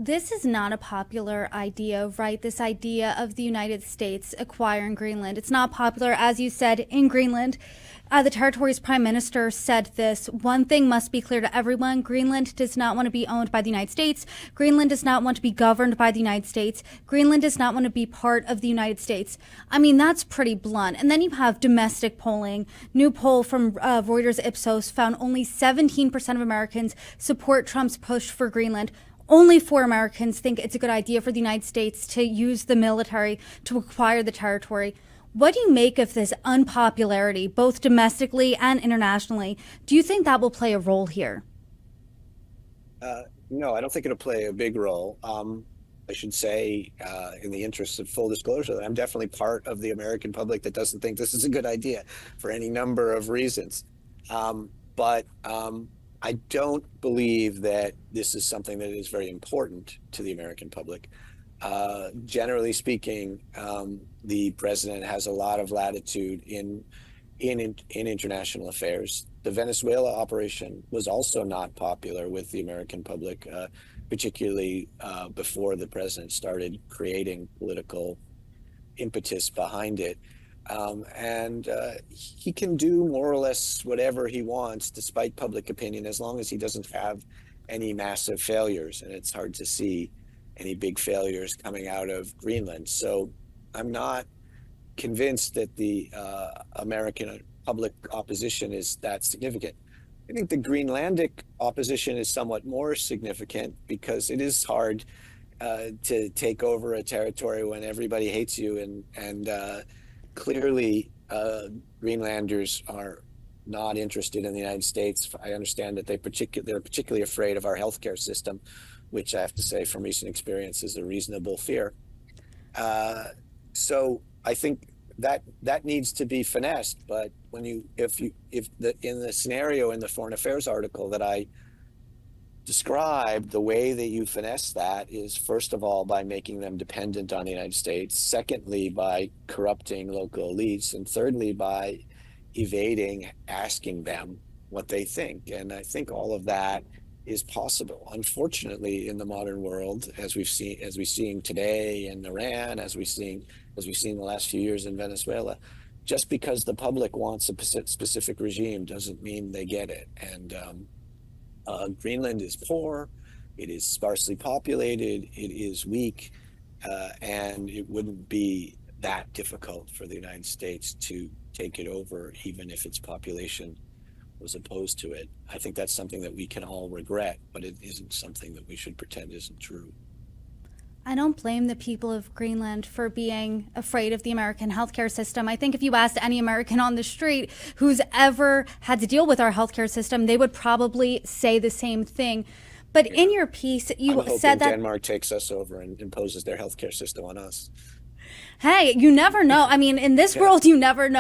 This is not a popular idea, right? This idea of the United States acquiring Greenland. It's not popular, as you said, in Greenland. The territory's prime minister said this: one thing must be clear to everyone. Greenland does not want to be owned by the United States. Greenland does not want to be governed by the United States. Greenland does not want to be part of the United States. I mean, that's pretty blunt. And then you have domestic polling. New poll from Reuters Ipsos found only 17% of Americans support Trump's push for Greenland. Only 4 Americans think it's a good idea for the United States to use the military to acquire the territory. What do you make of this unpopularity, both domestically and internationally? Do you think that will play a role here? No, I don't think it'll play a big role. I should say, in the interest of full disclosure, that I'm definitely part of the American public that doesn't think this is a good idea for any number of reasons. But I don't believe that this is something that is very important to the American public. Generally speaking, the president has a lot of latitude in international affairs. The Venezuela operation was also not popular with the American public, particularly before the president started creating political impetus behind it. And he can do more or less whatever he wants, despite public opinion, as long as he doesn't have any massive failures. And it's hard to see any big failures coming out of Greenland. So I'm not convinced that the American public opposition is that significant. I think the Greenlandic opposition is somewhat more significant because it is hard to take over a territory when everybody hates you, and clearly Greenlanders are not interested in the United States. I understand that they're particularly afraid of our healthcare system, which I have to say from recent experience is a reasonable fear. So I think that needs to be finessed. But in the scenario in the Foreign Affairs article that I described, the way that you finesse that is, first of all, by making them dependent on the United States. Secondly, by corrupting local elites. And thirdly, by evading asking them what they think. And I think all of that is possible. Unfortunately, in the modern world, as we've seen today in Iran, as we've seen the last few years in Venezuela, just because the public wants a specific regime doesn't mean they get it. And Greenland is poor, it is sparsely populated, it is weak, and it wouldn't be that difficult for the United States to take it over, even if its population was opposed to it. I think that's something that we can all regret, but it isn't something that we should pretend isn't true. I don't blame the people of Greenland for being afraid of the American healthcare system. I think if you asked any American on the street who's ever had to deal with our healthcare system, they would probably say the same thing. But yeah. In your piece, you said that Denmark takes us over and imposes their healthcare system on us. Hey, you never know. I mean, in this world, you never know.